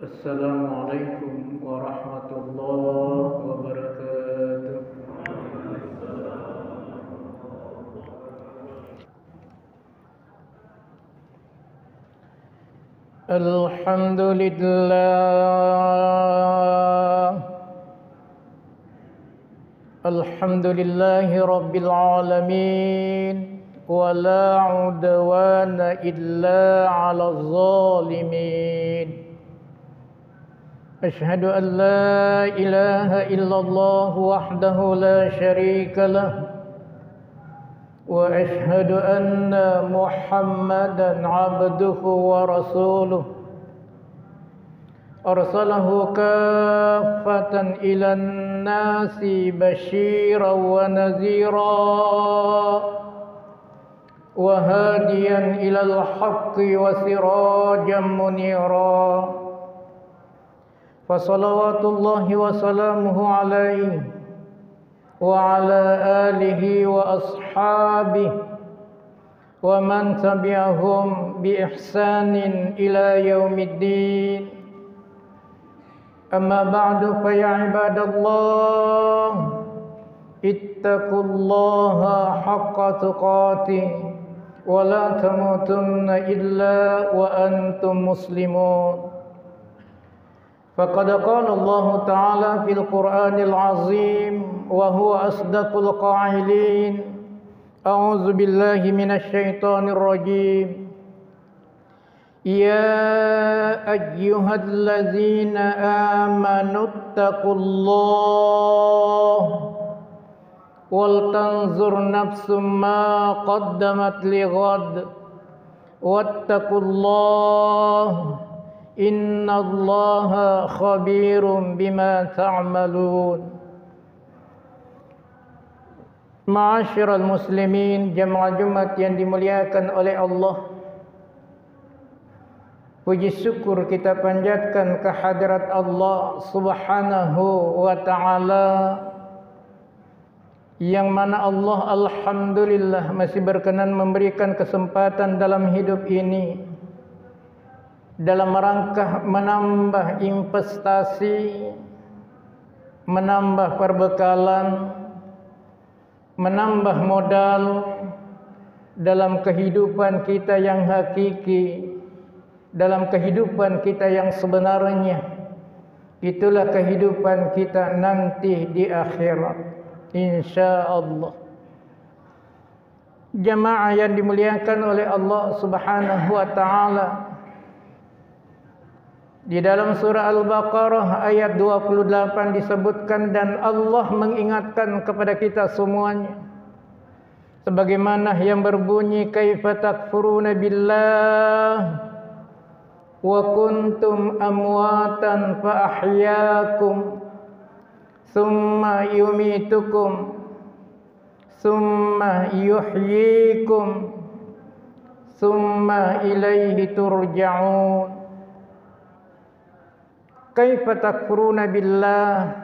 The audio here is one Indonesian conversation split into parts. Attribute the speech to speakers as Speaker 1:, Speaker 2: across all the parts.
Speaker 1: Assalamualaikum warahmatullahi wabarakatuh. Alhamdulillahi rabbil alamin, wala udwana illa 'alal zalimin. Asyhadu an la ilaha illallah wahdahu la syarika lah, wa asyhadu anna Muhammadan 'abduhu wa rasuluh. Arsalahu kaffatan ilan nasi basyiran wa nazira, wa hadiyan ilal haqqi wa sirajan munira. Fasalawatullahi wa salamuhu alaihi wa ala alihi wa ashabihi wa man tabi'ahum bi ihsanin ila yaumiddin. Amma ba'du, fa ya ibadallah, ittaqullaha haqqa tuqatih wa la tamutunna illa wa antum muslimun. Faqad qala Allah Ta'ala fil Qur'anil Azim wa huwa asdaqul qa'ilin. A'udzu billahi minasy syaithanir rajim. Ya ayyuhallazina amanu taqullaha wal tanzur nafsum ma qaddamat lighad wattaqullaha innallaha khabirum bima ta'malun. Ma'asyiral muslimin, jamaah Jumat yang dimuliakan oleh Allah, puji syukur kita panjatkan kehadirat Allah Subhanahu wa ta'ala, yang mana Allah alhamdulillah masih berkenan memberikan kesempatan dalam hidup ini dalam rangka menambah investasi, menambah perbekalan, menambah modal dalam kehidupan kita yang hakiki, dalam kehidupan kita yang sebenarnya. Itulah kehidupan kita nanti di akhirat, insyaallah. Jamaah yang dimuliakan oleh Allah Subhanahu wa ta'ala, di dalam surah Al-Baqarah ayat 28 disebutkan, dan Allah mengingatkan kepada kita semuanya sebagaimana yang berbunyi, kaifa takfuruna billah wa kuntum amwatan fa ahyaakum summa yumitukum summa yuhyikum summa ilaihi turja'un. Kaifa takfuruna billah,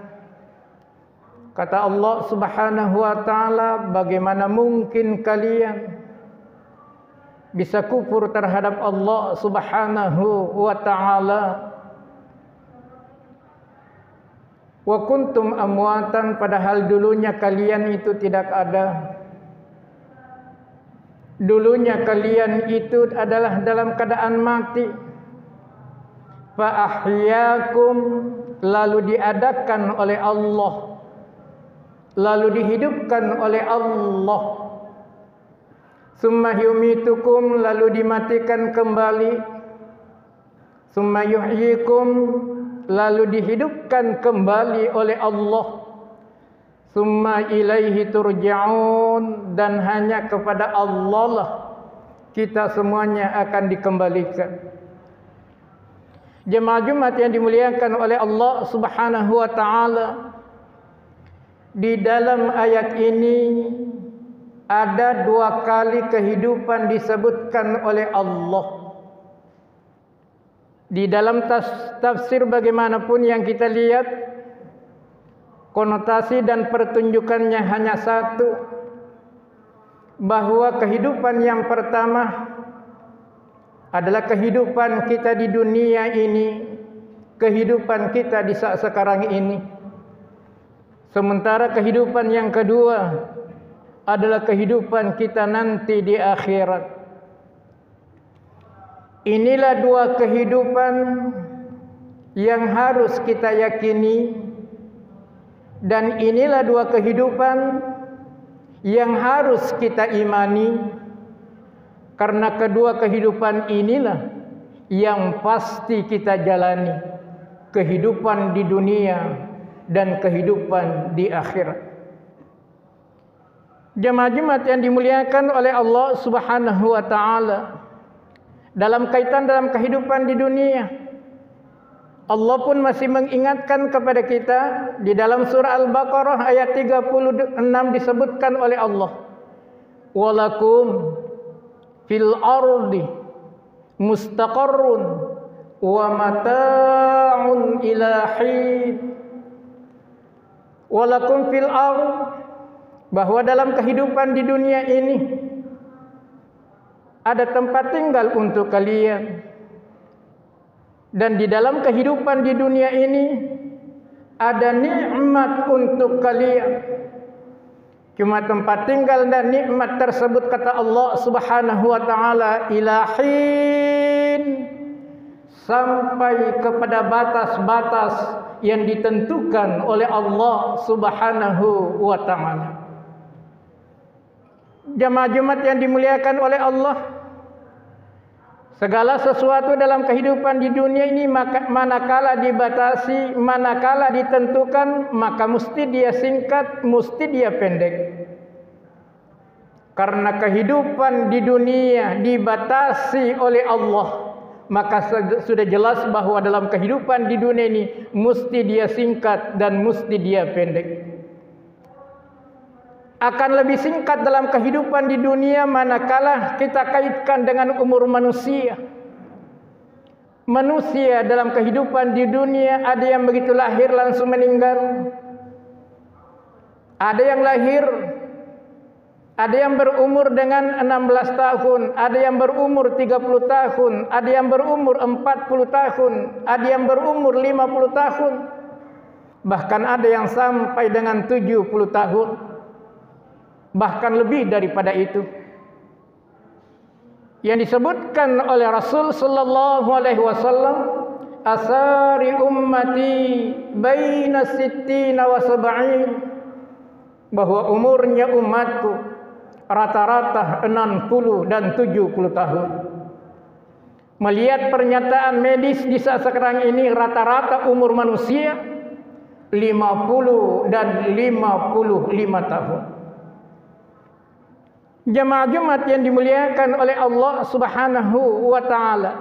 Speaker 1: kata Allah Subhanahu wa ta'ala, bagaimana mungkin kalian bisa kufur terhadap Allah Subhanahu wa ta'ala. Wa kuntum amwatan, padahal dulunya kalian itu tidak ada. Dulunya kalian itu adalah dalam keadaan mati. Fa ahyaakum, lalu diadakan oleh Allah, lalu dihidupkan oleh Allah. Summa yumitukum, lalu dimatikan kembali. Summa yuhyikum, lalu dihidupkan kembali oleh Allah. Summa ilaihi turja'un, dan hanya kepada Allah lah kita semuanya akan dikembalikan. Jemaah Jumat yang dimuliakan oleh Allah Subhanahu wa ta'ala, di dalam ayat ini ada dua kali kehidupan disebutkan oleh Allah. Di dalam tafsir bagaimanapun yang kita lihat, konotasi dan pertunjukannya hanya satu, bahwa kehidupan yang pertama adalah kehidupan kita di dunia ini kehidupan kita di saat sekarang ini. Sementara kehidupan yang kedua adalah kehidupan kita nanti di akhirat. Inilah dua kehidupan yang harus kita yakini, dan inilah dua kehidupan yang harus kita imani, karena kedua kehidupan inilah yang pasti kita jalani, kehidupan di dunia dan kehidupan di akhirat. Jemaah-jemaah yang dimuliakan oleh Allah Subhanahu wa taala, dalam kaitan dalam kehidupan di dunia, Allah pun masih mengingatkan kepada kita. Di dalam surah Al-Baqarah ayat 36 disebutkan oleh Allah, walakum fil ardi mustaqarrun wa mata'un ila hin. Walakum fil ard, bahwa dalam kehidupan di dunia ini ada tempat tinggal untuk kalian, dan di dalam kehidupan di dunia ini ada nikmat untuk kalian. Cuma tempat tinggal dan nikmat tersebut, kata Allah Subhanahu wa taala, ilahin, sampai kepada batas-batas yang ditentukan oleh Allah Subhanahu wa taala. Jemaah-jemaah yang dimuliakan oleh Allah, segala sesuatu dalam kehidupan di dunia ini manakala dibatasi, manakala ditentukan, maka mesti dia singkat, mesti dia pendek. Karena kehidupan di dunia dibatasi oleh Allah, maka sudah jelas bahwa dalam kehidupan di dunia ini mesti dia singkat dan mesti dia pendek. Akan lebih singkat dalam kehidupan di dunia manakala kita kaitkan dengan umur manusia. Manusia dalam kehidupan di dunia ada yang begitu lahir langsung meninggal. Ada yang lahir, ada yang berumur dengan 16 tahun, ada yang berumur 30 tahun, ada yang berumur 40 tahun, ada yang berumur 50 tahun. Bahkan ada yang sampai dengan 70 tahun. Bahkan lebih daripada itu. Yang disebutkan oleh Rasul sallallahu alaihi wasallam, asari ummati baina sittina wa sab'in, bahwa umurnya umatku rata-rata 60 dan 70 tahun. Melihat pernyataan medis di saat sekarang ini, rata-rata umur manusia 50 dan 55 tahun. Jemaah-jemaah yang dimuliakan oleh Allah Subhanahu wa taala.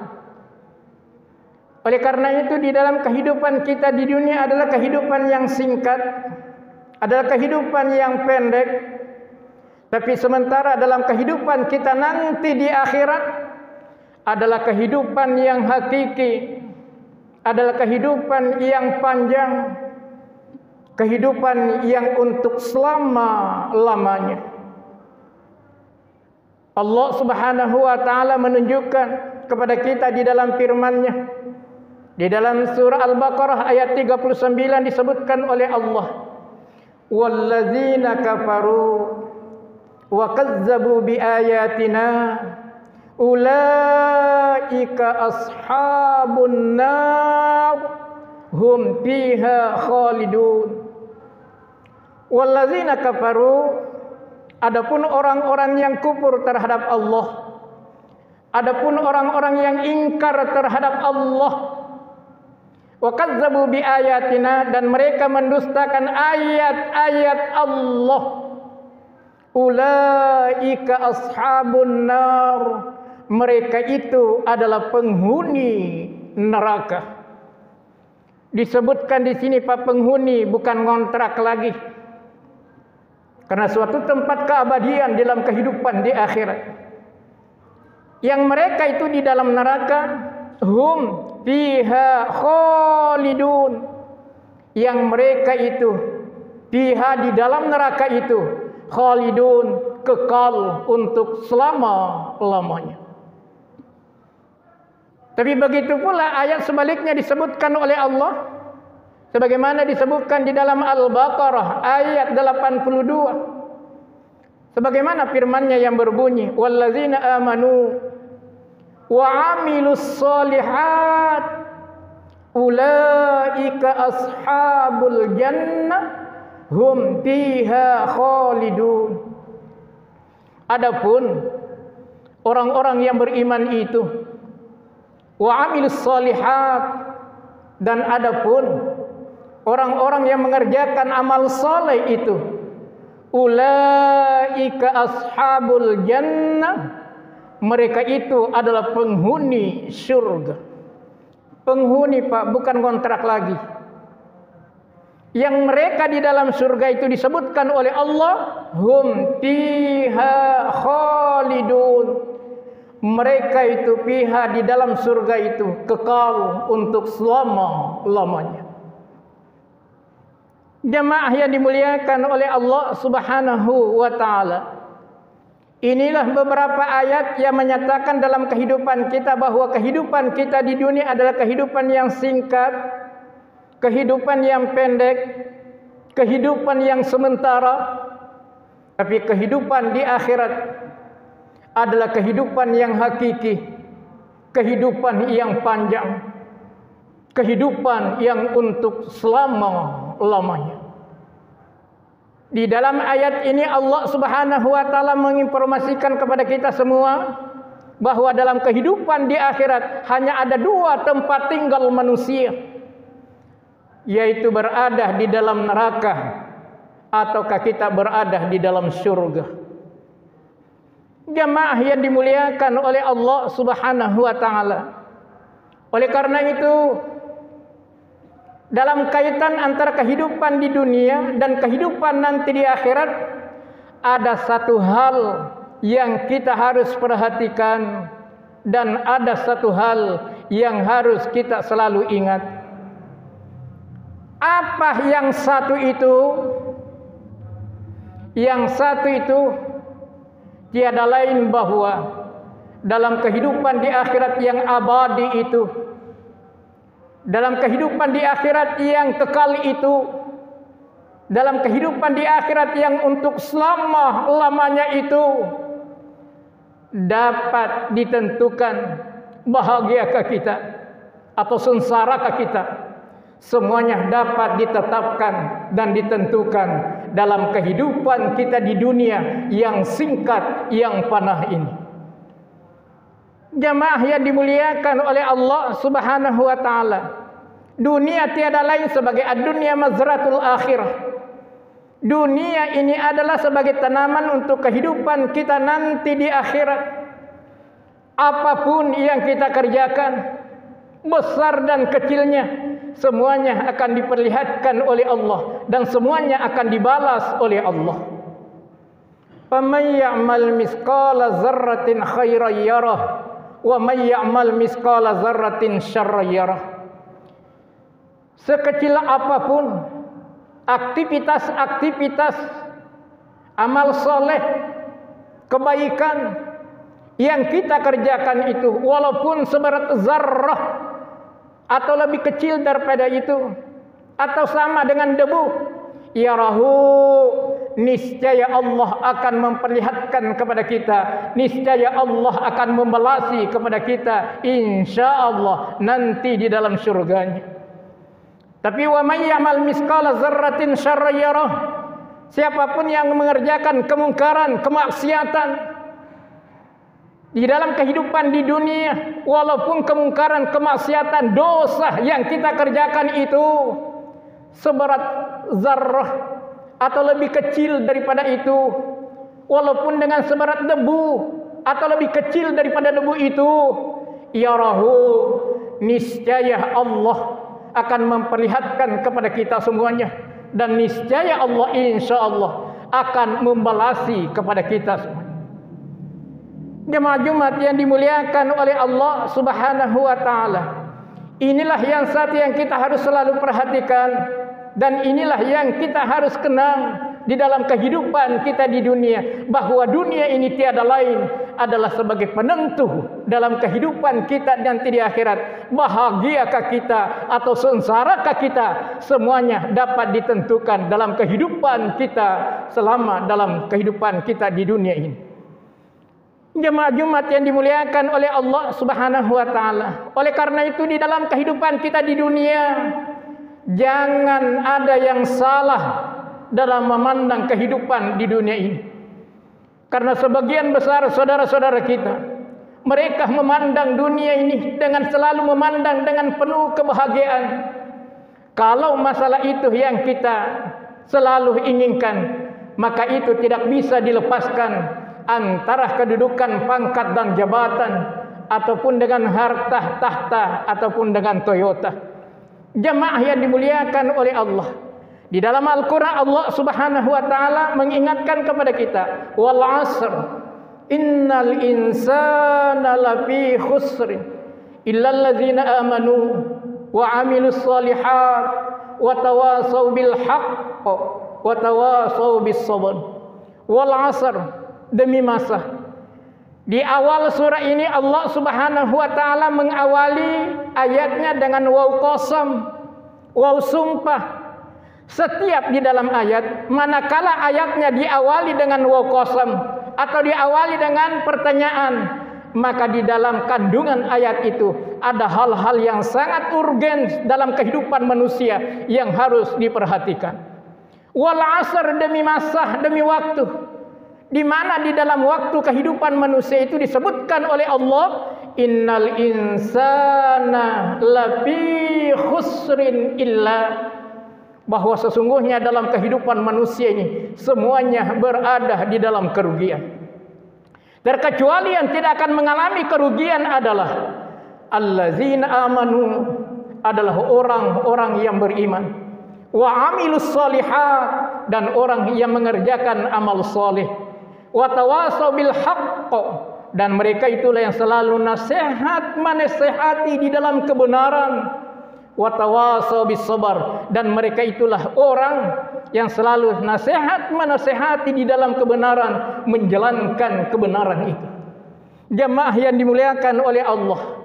Speaker 1: Oleh karena itu di dalam kehidupan kita di dunia adalah kehidupan yang singkat, adalah kehidupan yang pendek. Tapi sementara dalam kehidupan kita nanti di akhirat adalah kehidupan yang hakiki, adalah kehidupan yang panjang, kehidupan yang untuk selama-lamanya. Allah Subhanahu wa taala menunjukkan kepada kita di dalam firman-Nya. Di dalam surah Al-Baqarah ayat 39 disebutkan oleh Allah, walladzina kafaru wa kazzabu biayatina ulaika ashabun nar hum fiha khalidun. Walladzina kafaru, adapun orang-orang yang kufur terhadap Allah, adapun orang-orang yang ingkar terhadap Allah, wa kazzabu bi ayatina, dan mereka mendustakan ayat-ayat Allah, ulaika ashabun nar, mereka itu adalah penghuni neraka. Disebutkan di sini Pak penghuni, bukan ngontrak lagi. Karena suatu tempat keabadian dalam kehidupan di akhirat. Yang mereka itu di dalam neraka, hum fiha khalidun. Yang mereka itu fiha di dalam neraka itu khalidun, kekal untuk selama-lamanya. Tapi begitu pula ayat sebaliknya disebutkan oleh Allah, sebagaimana disebutkan di dalam Al-Baqarah ayat 82. Sebagaimana firman-Nya yang berbunyi, "Wallazina amanu wa 'amilus shalihat ulaika ashabul jannah hum fiha khalidun." Adapun orang-orang yang beriman itu, wa 'amilus shalihat, dan adapun orang-orang yang mengerjakan amal saleh itu, ulaika ashabul jannah, mereka itu adalah penghuni surga. Penghuni, Pak, bukan kontrak lagi. Yang mereka di dalam surga itu disebutkan oleh Allah, hum fiha khalidun. Mereka itu fiha, di dalam surga itu kekal untuk selama-lamanya. Jemaah yang dimuliakan oleh Allah Subhanahu wa taala, inilah beberapa ayat yang menyatakan dalam kehidupan kita bahwa kehidupan kita di dunia adalah kehidupan yang singkat, kehidupan yang pendek, kehidupan yang sementara. Tapi kehidupan di akhirat adalah kehidupan yang hakiki, kehidupan yang panjang, kehidupan yang untuk selama-lamanya. Di dalam ayat ini Allah Subhanahu wa taala menginformasikan kepada kita semua bahwa dalam kehidupan di akhirat hanya ada dua tempat tinggal manusia, yaitu berada di dalam neraka ataukah kita berada di dalam surga. Jamaah yang dimuliakan oleh Allah Subhanahu wa taala. Oleh karena itu, dalam kaitan antara kehidupan di dunia dan kehidupan nanti di akhirat, ada satu hal yang kita harus perhatikan dan ada satu hal yang harus kita selalu ingat. Apa yang satu itu? Yang satu itu tiada lain bahwa dalam kehidupan di akhirat yang abadi itu, dalam kehidupan di akhirat yang kekal itu, dalam kehidupan di akhirat yang untuk selama-lamanya itu, dapat ditentukan bahagiakah kita atau sengsarakah kita. Semuanya dapat ditetapkan dan ditentukan dalam kehidupan kita di dunia yang singkat, yang panah ini. Jamaah yang dimuliakan oleh Allah Subhanahu wa taala, dunia tiada lain sebagai ad-dunya mazratul akhirah. Dunia ini adalah sebagai tanaman untuk kehidupan kita nanti di akhirat. Apapun yang kita kerjakan, besar dan kecilnya, semuanya akan diperlihatkan oleh Allah dan semuanya akan dibalas oleh Allah. Faman ya'mal misqala dzarratin khairan yarah wa man ya'mal misqala dzarratin syarran yarah. Sekecil apapun aktivitas-aktivitas amal soleh, kebaikan yang kita kerjakan itu, walaupun seberat zarrah atau lebih kecil daripada itu, atau sama dengan debu, yarahu, niscaya Allah akan memperlihatkan kepada kita, niscaya Allah akan membalasi kepada kita, insyaallah nanti di dalam surganya. Tapi wa may ya'mal misqala dzarratin syarran yarah, siapapun yang mengerjakan kemungkaran, kemaksiatan di dalam kehidupan di dunia, walaupun kemungkaran, kemaksiatan, dosa yang kita kerjakan itu seberat zarrah atau lebih kecil daripada itu, walaupun dengan seberat debu atau lebih kecil daripada debu itu, yarahu, niscaya Allah akan memperlihatkan kepada kita semuanya, dan niscaya Allah insyaallah akan membalasi kepada kita semua. Jemaah Jumat yang dimuliakan oleh Allah Subhanahu wa taala, inilah yang satu yang kita harus selalu perhatikan, dan inilah yang kita harus kenang di dalam kehidupan kita di dunia, bahwa dunia ini tiada lain adalah sebagai penentu dalam kehidupan kita nanti di akhirat. Bahagiakah kita atau sengsarakah kita, semuanya dapat ditentukan dalam kehidupan kita selama dalam kehidupan kita di dunia ini. Jemaah Jumat yang dimuliakan oleh Allah Subhanahu wa taala. Oleh karena itu di dalam kehidupan kita di dunia, jangan ada yang salah dalam memandang kehidupan di dunia ini. Karena sebagian besar saudara-saudara kita, mereka memandang dunia ini dengan selalu memandang dengan penuh kebahagiaan. Kalau masalah itu yang kita selalu inginkan, maka itu tidak bisa dilepaskan antara kedudukan, pangkat dan jabatan, ataupun dengan harta tahta, ataupun dengan Toyota. Jemaah yang dimuliakan oleh Allah, di dalam Al-Quran Allah Subhanahu wa taala mengingatkan kepada kita, wal 'asr innal insana lafi khusr illa allazina amanu wa 'amilus shalihat wa tawasaw bil haqq wa tawasaw bis sabr. Wal 'asr, demi masa. Di awal surah ini Allah Subhanahu wa taala mengawali ayatnya dengan waw qasam, waw sumpah. Setiap di dalam ayat, manakala ayatnya diawali dengan waw qasam atau diawali dengan pertanyaan, maka di dalam kandungan ayat itu ada hal-hal yang sangat urgen dalam kehidupan manusia yang harus diperhatikan. Wal 'asr, demi masa, demi waktu. Di mana di dalam waktu kehidupan manusia itu disebutkan oleh Allah, innal insana lafi khusrin illa, bahwa sesungguhnya dalam kehidupan manusia ini semuanya berada di dalam kerugian. Terkecuali yang tidak akan mengalami kerugian adalah allazina amanu, adalah orang-orang yang beriman, wa amilus shalihat, dan orang yang mengerjakan amal saleh, wa tawasaw bil haqq, dan mereka itulah yang selalu nasihat menasihati di dalam kebenaran, wa tawasaw bis sabar, dan mereka itulah orang yang selalu nasihat menasihati di dalam kebenaran, menjalankan kebenaran itu. Jemaah yang dimuliakan oleh Allah,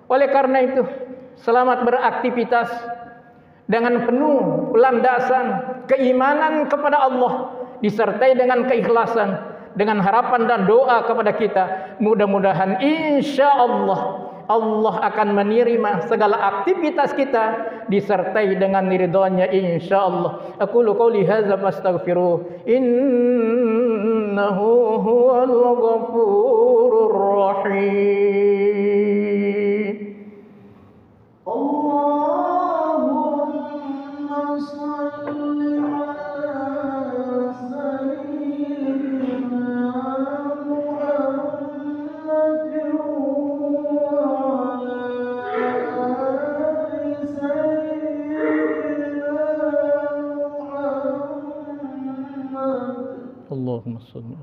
Speaker 1: oleh karena itu selamat beraktivitas dengan penuh landasan keimanan kepada Allah, disertai dengan keikhlasan, dengan harapan dan doa kepada kita. Mudah-mudahan insya Allah Allah akan menerima segala aktivitas kita disertai dengan ridhonya insya Allah. Aqulu qouli hadza fastaghfiruh innahu huwal ghafurur rahim. Allahumma shalli ala sayyidina Allahumma salli.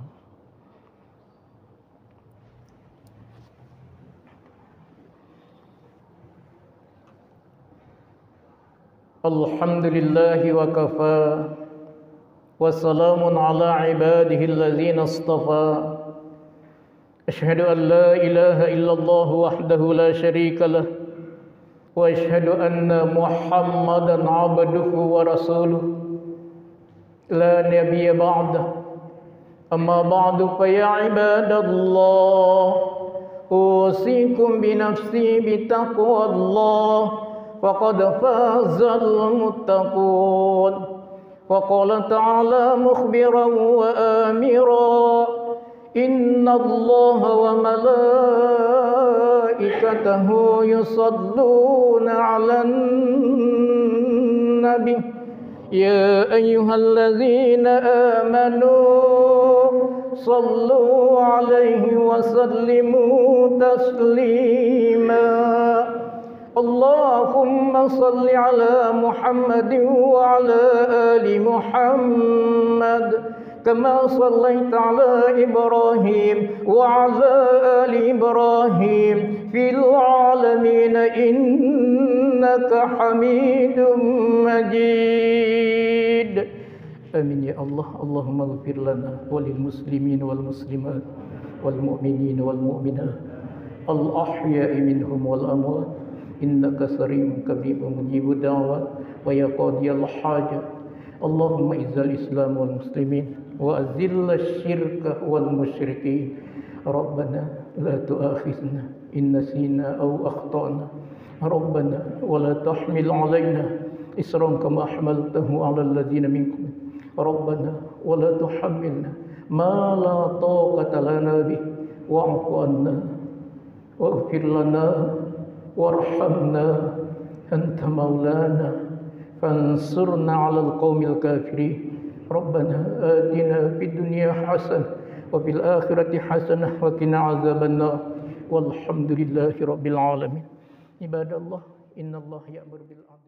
Speaker 1: Alhamdulillah wa kafa wa salamun ala ibadihi allazina istafa. Ashhadu an la ilaha illallah wahdahu la syarika lah wa ashhadu anna Muhammadan abduhu wa rasuluh la nabiyya ba'dah. Amma ba'du fa ya ibadallah, usikum bi nafsi bi taqwallah, faqad fazal muttaqun. Wa qala ta'ala mukhbiran wa amira, inna allaha wa malaikatahu yusalluna 'alan nabi ya ayyuhallazina amanu sallu 'alaihi wa sallimu taslima. Allahumma salli 'ala Muhammadin wa 'ala ali Muhammad كما صليت على إبراهيم وعلى آل إبراهيم في العالمين إنك حميد مجيد. آمين يا الله. اللهم اغفر لنا وللمسلمين والمسلمات والمؤمنين والمؤمنات الأحياء منهم والأموات إنك سميع قريب مجيب الدعوات ويا قاضي الحاجات اللهم اعز الإسلام والمسلمين وأذل الشرك والمشركين ربنا لا تؤاخذنا إن نسينا أو أخطأنا ربنا ولا تحمل علينا إصرا كما حملته على الذين منكم ربنا ولا تحملنا ما لا طاقة لنا به واعف عنا واغفر لنا وارحمنا أنت مولانا فانصرنا على القوم الكافرين ربنا آتنا في الدنيا حسنة وفي الآخرة حسنة وقنا عذاب النار والحمد لله رب العالمين عباد الله إن الله يأمر بالعدل